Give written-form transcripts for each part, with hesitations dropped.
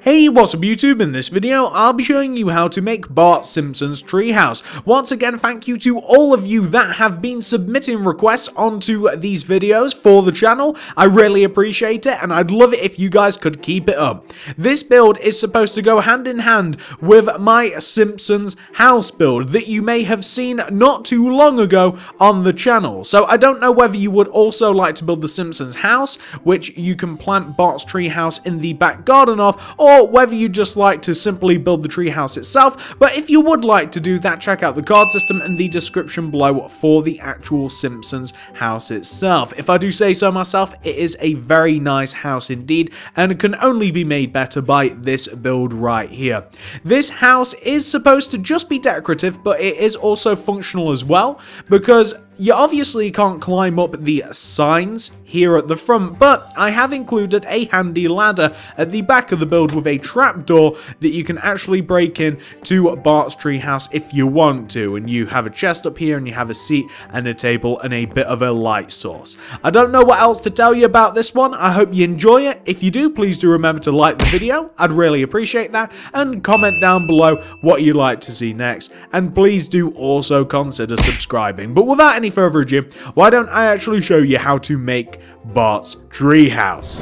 Hey, what's up YouTube? In this video, I'll be showing you how to make Bart Simpsons treehouse. Once again, thank you to all of you that have been submitting requests onto these videos for the channel. I really appreciate it, and I'd love it if you guys could keep it up. This build is supposed to go hand in hand with my Simpsons house build that you may have seen not too long ago on the channel. So I don't know whether you would also like to build the Simpsons house, which you can plant Barts Tree House in the back garden of, or whether you just like to simply build the treehouse itself. But if you would like to do that, check out the card system in the description below for the actual Simpsons house itself. If I do say so myself, it is a very nice house indeed, and it can only be made better by this build right here. This house is supposed to just be decorative, but it is also functional as well, because you obviously can't climb up the signs here at the front, but I have included a handy ladder at the back of the build with a trapdoor that you can actually break in to Bart's Tree House if you want to, and you have a chest up here and you have a seat and a table and a bit of a light source. I don't know what else to tell you about this one. I hope you enjoy it. If you do, please do remember to like the video. I'd really appreciate that, and comment down below what you'd like to see next, and please do also consider subscribing. But without any further ado, why don't I actually show you how to make Bart's Tree House.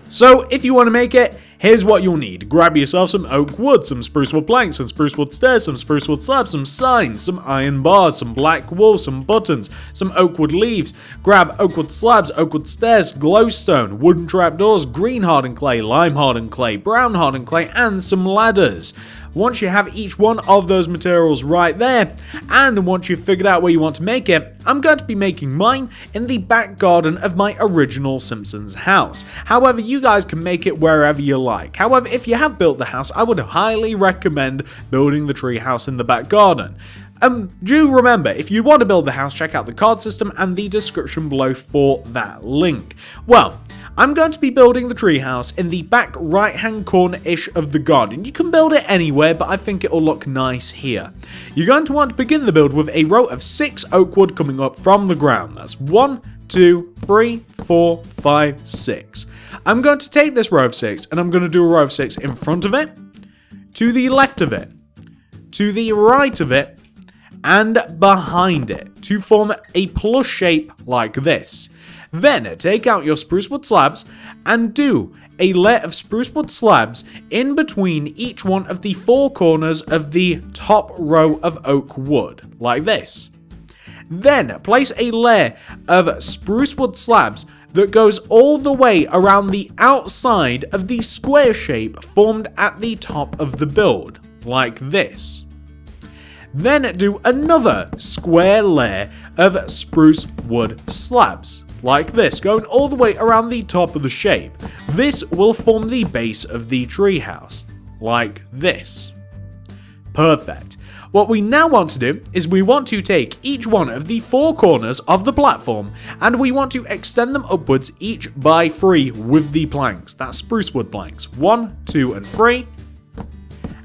So if you want to make it, here's what you'll need. Grab yourself some oak wood, some spruce wood planks, some spruce wood stairs, some spruce wood slabs, some signs, some iron bars, some black wool, some buttons, some oak wood leaves. Grab oak wood slabs, oak wood stairs, glowstone, wooden trapdoors, green hardened clay, lime hardened clay, brown hardened clay, and some ladders. Once you have each one of those materials right there, and once you've figured out where you want to make it, I'm going to be making mine in the back garden of my original Simpsons house. However, you guys can make it wherever you like. However, if you have built the house, I would highly recommend building the tree house in the back garden. Do remember, if you want to build the house, check out the card system and the description below for that link. Well, I'm going to be building the treehouse in the back right-hand corner-ish of the garden. You can build it anywhere, but I think it'll look nice here. You're going to want to begin the build with a row of 6 oak wood coming up from the ground. That's 1, 2, 3, 4, 5, 6. I'm going to take this row of 6, and I'm going to do a row of 6 in front of it, to the left of it, to the right of it, and behind it, to form a plus shape like this. Then take out your spruce wood slabs and do a layer of spruce wood slabs in between each one of the 4 corners of the top row of oak wood, like this. Then place a layer of spruce wood slabs that goes all the way around the outside of the square shape formed at the top of the build, like this. Then do another square layer of spruce wood slabs, like this, going all the way around the top of the shape. This will form the base of the treehouse, like this. Perfect. What we now want to do is we want to take each one of the 4 corners of the platform and we want to extend them upwards each by 3 with the planks. That's spruce wood planks. 1, 2, and 3.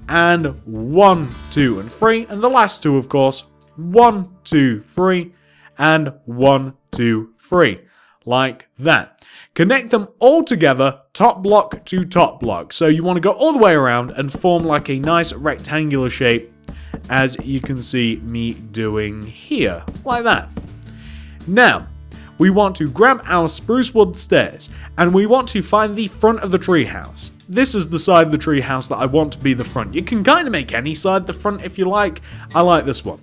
And 1, 2, and 3. And the last 2, of course. 1, 2, 3. And 1, 2, 3. Like that. Connect them all together, top block to top block. So you want to go all the way around and form like a nice rectangular shape, as you can see me doing here, like that. Now, we want to grab our spruce wood stairs, and we want to find the front of the treehouse. This is the side of the treehouse that I want to be the front. You can kind of make any side the front if you like. I like this one.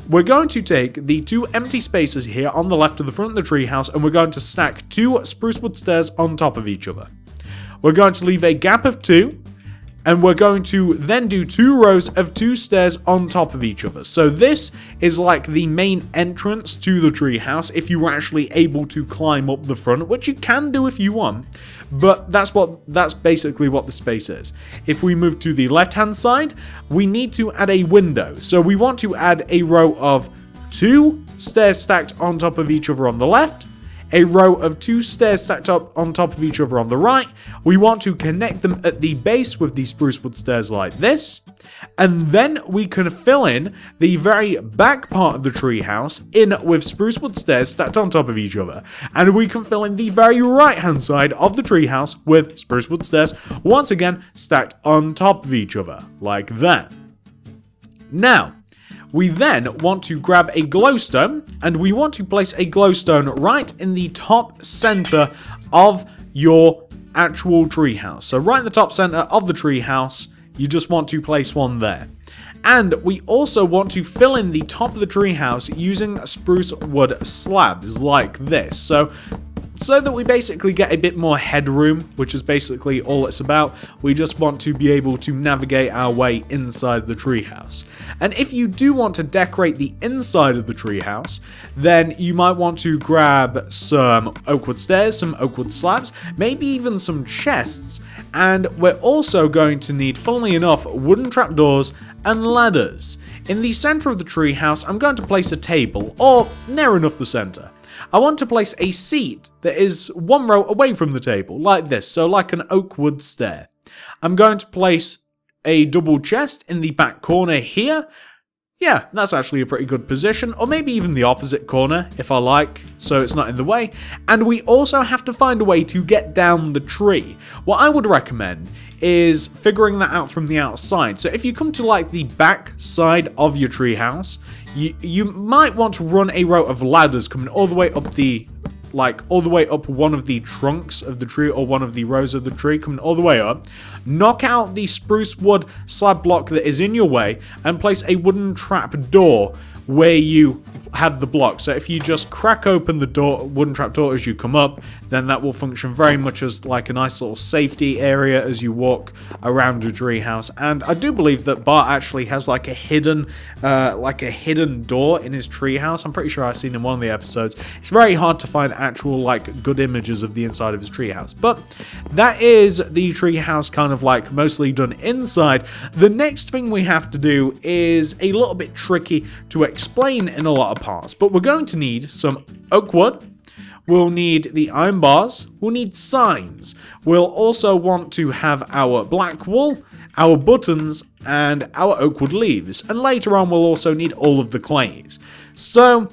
We're going to take the 2 empty spaces here on the left of the front of the treehouse, and we're going to stack 2 spruce wood stairs on top of each other. We're going to leave a gap of 2, and we're going to then do 2 rows of 2 stairs on top of each other. So this is like the main entrance to the treehouse if you were actually able to climb up the front, which you can do if you want, but that's basically what the space is. If we move to the left-hand side, we need to add a window. So we want to add a row of 2 stairs stacked on top of each other on the left, a row of 2 stairs stacked up on top of each other on the right. We want to connect them at the base with the spruce wood stairs like this. And then we can fill in the very back part of the treehouse in with spruce wood stairs stacked on top of each other. And we can fill in the very right hand side of the treehouse with spruce wood stairs, once again stacked on top of each other, like that. Now, we then want to grab a glowstone, and we want to place a glowstone right in the top center of your actual treehouse. So right in the top center of the treehouse, you just want to place one there. And we also want to fill in the top of the treehouse using spruce wood slabs like this. So that we basically get a bit more headroom, which is basically all it's about. We just want to be able to navigate our way inside the treehouse. And if you do want to decorate the inside of the treehouse, then you might want to grab some oak wood stairs, some oak wood slabs, maybe even some chests. And we're also going to need, funnily enough, wooden trapdoors and ladders. In the center of the treehouse, I'm going to place a table, or near enough the center. I want to place a seat that is one row away from the table, like this, so like an oak wood stair. I'm going to place a double chest in the back corner here. Yeah, that's actually a pretty good position, or maybe even the opposite corner, if I like, so it's not in the way. And we also have to find a way to get down the tree. What I would recommend is figuring that out from the outside. So if you come to like the back side of your treehouse, you might want to run a row of ladders coming all the way up one of the trunks of the tree, or one of the rows of the tree, coming all the way up. Knock out the spruce wood slab block that is in your way, and place a wooden trap door where you had the block. So if you just crack open the door, wooden trap door as you come up, then that will function very much as like a nice little safety area as you walk around your treehouse. And I do believe that Bart actually has like a hidden door in his treehouse. I'm pretty sure I've seen in one of the episodes. It's very hard to find actual like good images of the inside of his treehouse, but that is the treehouse kind of like mostly done inside. The next thing we have to do is a little bit tricky to explain in a lot of parts, but we're going to need some oak wood. We'll need the iron bars. We'll need signs. We'll also want to have our black wool, our buttons, and our oak wood leaves. And later on, we'll also need all of the clays. So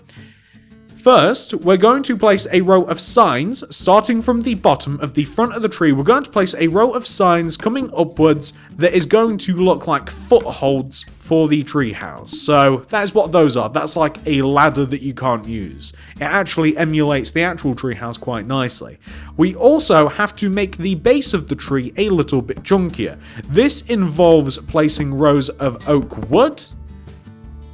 first, we're going to place a row of signs starting from the bottom of the front of the tree. We're going to place a row of signs coming upwards that is going to look like footholds for the treehouse. So that is what those are. That's like a ladder that you can't use. It actually emulates the actual treehouse quite nicely. We also have to make the base of the tree a little bit chunkier. This involves placing rows of oak wood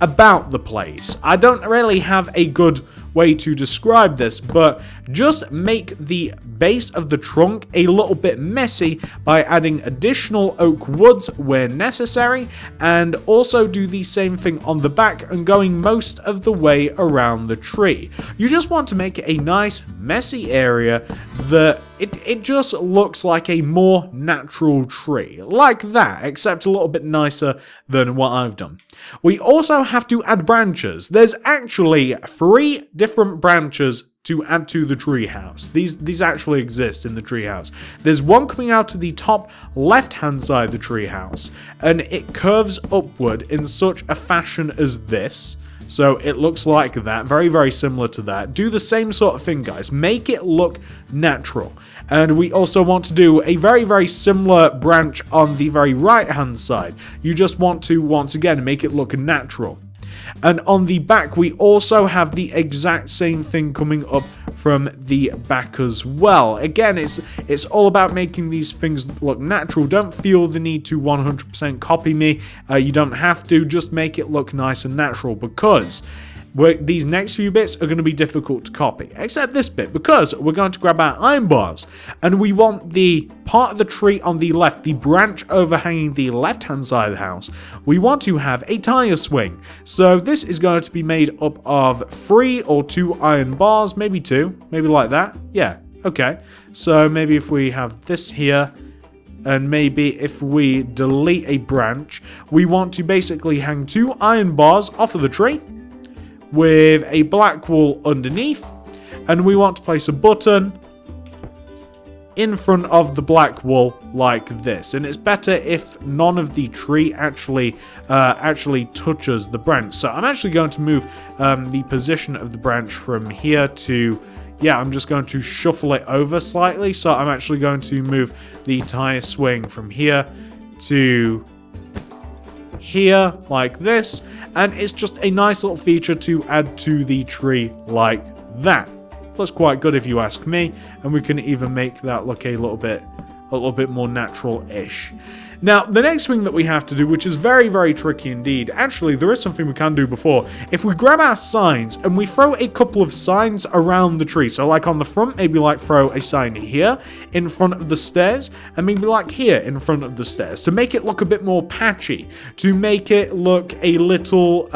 about the place. I don't really have a good way to describe this, but just make the base of the trunk a little bit messy by adding additional oak woods where necessary, and also do the same thing on the back and going most of the way around the tree. You just want to make it a nice messy area that it just looks like a more natural tree, like that, except a little bit nicer than what I've done. We also have to add branches. There's actually 3 different branches to add to the treehouse. These actually exist in the treehouse. There's one coming out to the top left-hand side of the treehouse, and it curves upward in such a fashion as this. So it looks like that, very, very similar to that. Do the same sort of thing, guys. Make it look natural. And we also want to do a very, very similar branch on the very right-hand side. You just want to, once again, make it look natural. And on the back, we also have the exact same thing coming up from the back as well. Again, it's all about making these things look natural. Don't feel the need to 100% copy me. You don't have to. Just make it look nice and natural, because these next few bits are going to be difficult to copy, except this bit, because we're going to grab our iron bars, and we want the part of the tree on the left, the branch overhanging the left-hand side of the house, we want to have a tire swing. So this is going to be made up of 3 or 2 iron bars, maybe 2, maybe like that. Yeah, okay. So maybe if we have this here, and maybe if we delete a branch, we want to basically hang 2 iron bars off of the tree with a black wool underneath, and we want to place a button in front of the black wool like this. And it's better if none of the tree actually touches the branch. So I'm actually going to move the position of the branch from here to, yeah, I'm just going to shuffle it over slightly. So I'm actually going to move the tire swing from here to here like this, and it's just a nice little feature to add to the tree like that. Looks quite good if you ask me, and we can even make that look a little bit more natural-ish. Now, the next thing that we have to do, which is very, very tricky indeed, actually, there is something we can do before. If we grab our signs and we throw a couple of signs around the tree, so like on the front, maybe like throw a sign here in front of the stairs, and maybe like here in front of the stairs, to make it look a bit more patchy, to make it look a little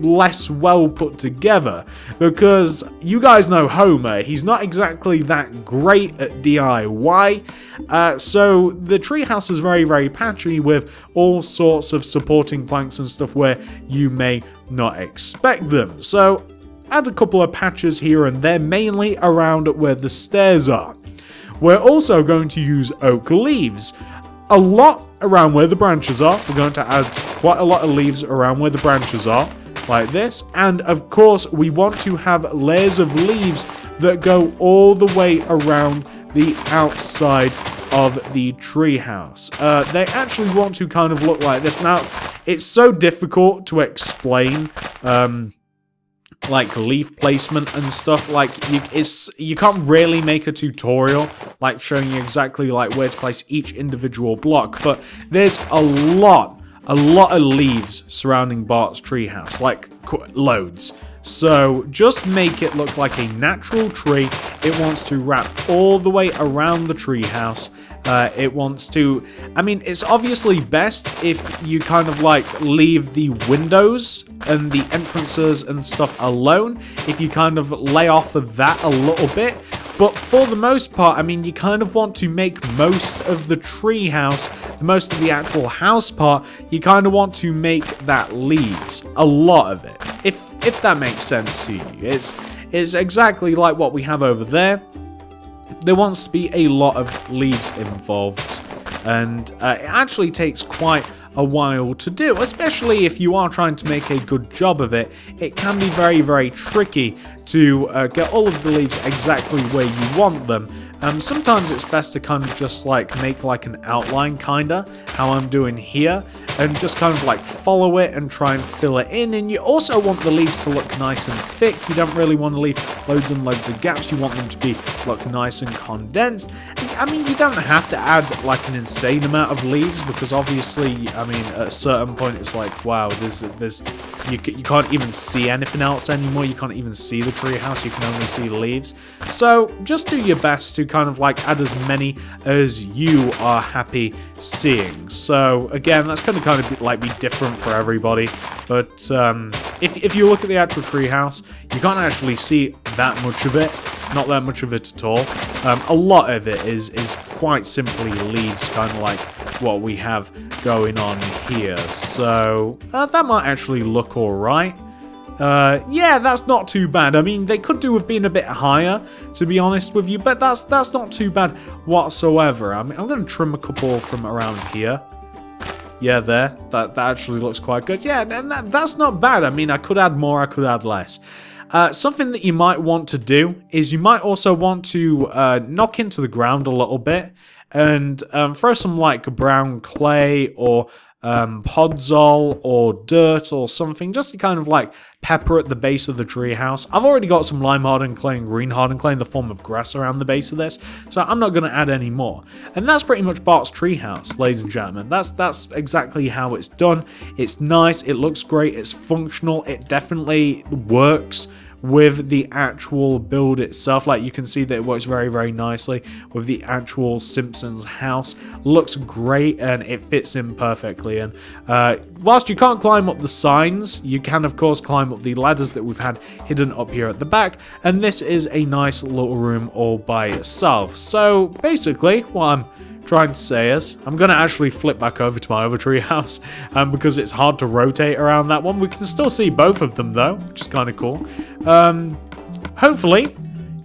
less well put together, because you guys know Homer, he's not exactly that great at DIY, so the treehouse is very, very patchy with all sorts of supporting planks and stuff where you may not expect them. So add a couple of patches here and there, mainly around where the stairs are. We're also going to use oak leaves. A lot around where the branches are. We're going to add quite a lot of leaves around where the branches are, like this. And of course, we want to have layers of leaves that go all the way around the outside of the treehouse. They actually want to kind of look like this. Now, it's so difficult to explain like leaf placement and stuff. Like you can't really make a tutorial like showing you exactly like where to place each individual block, but there's a lot of leaves surrounding Bart's treehouse, like loads. So just make it look like a natural tree. It wants to wrap all the way around the treehouse. It wants to, I mean, it's obviously best if you kind of like leave the windows and the entrances and stuff alone. If you kind of lay off of that a little bit. But for the most part, I mean, you kind of want to make most of the treehouse, most of the actual house part, you kind of want to make that leaves. A lot of it. If that makes sense to you. It's exactly like what we have over there. There wants to be a lot of leaves involved. And it actually takes quite a while to do, especially if you are trying to make a good job of it. It can be very, very tricky to get all of the leaves exactly where you want them. Sometimes it's best to kind of just like make like an outline, kinda how I'm doing here, and just kind of like follow it and try and fill it in. And you also want the leaves to look nice and thick. You don't really want to leave loads and loads of gaps. You want them to look nice and condensed. I mean, you don't have to add like an insane amount of leaves, because obviously, I mean, at a certain point it's like, wow, you can't even see anything else anymore. You can't even see the treehouse. You can only see leaves. So just do your best to kind of like add as many as you are happy seeing. So again, that's going to kind of be different for everybody. But if you look at the actual treehouse, you can't actually see that much of it. Not that much of it at all. A lot of it is quite simply leaves, kind of like what we have going on here. So that might actually look alright. Yeah, that's not too bad. I mean, they could do with being a bit higher, to be honest with you, but that's not too bad whatsoever. I mean, I'm going to trim a couple from around here. Yeah, there. That actually looks quite good. Yeah, and that's not bad. I mean, I could add more, I could add less. Something that you might want to do is you might also want to knock into the ground a little bit and throw some like brown clay or podzol or dirt or something, just to kind of like pepper at the base of the treehouse. I've already got some lime hardened clay and green hardened clay in the form of grass around the base of this, so I'm not going to add any more. And that's pretty much Bart's treehouse, ladies and gentlemen. That's exactly how it's done. It's nice, it looks great, it's functional, it definitely works with the actual build itself. Like, you can see that it works very, very nicely with the actual Simpsons house. Looks great and it fits in perfectly. And whilst you can't climb up the signs, you can of course climb up the ladders that we've had hidden up here at the back, and this is a nice little room all by itself. So basically what I'm trying to say is, I'm going to actually flip back over to my other tree house because it's hard to rotate around that one. We can still see both of them though, which is kind of cool. hopefully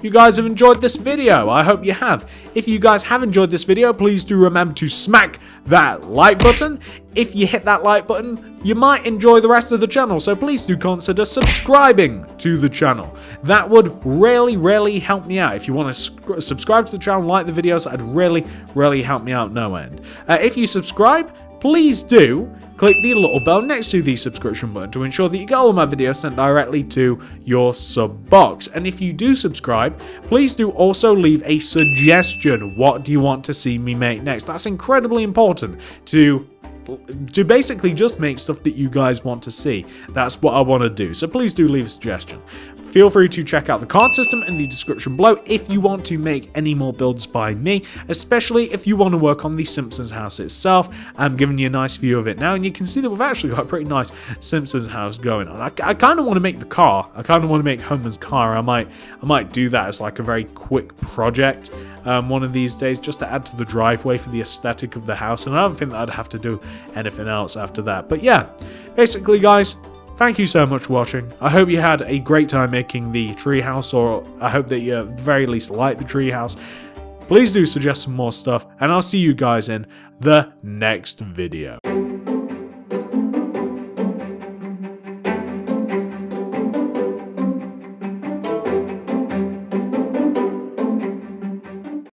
you guys have enjoyed this video. I hope you have. If you guys have enjoyed this video, please do remember to smack that like button. If you hit that like button, you might enjoy the rest of the channel, so please do consider subscribing to the channel. That would really help me out. If you want to subscribe to the channel, like the videos, that'd really help me out no end. If you subscribe, please do click the little bell next to the subscription button to ensure that you get all my videos sent directly to your sub box. And if you do subscribe, please do also leave a suggestion. What do you want to see me make next? That's incredibly important to basically just make stuff that you guys want to see. That's what I want to do. So please do leave a suggestion. Feel free to check out the card system in the description below if you want to make any more builds by me, especially if you want to work on the Simpsons house itself. I'm giving you a nice view of it now, and you can see that we've actually got a pretty nice Simpsons house going on. I kind of want to make the car. I kind of want to make Homer's car. I might do that as like a very quick project one of these days, just to add to the driveway for the aesthetic of the house, and I don't think that I'd have to do anything else after that. But yeah, basically guys, thank you so much for watching. I hope you had a great time making the treehouse, or I hope that you at the very least like the treehouse. Please do suggest some more stuff, and I'll see you guys in the next video.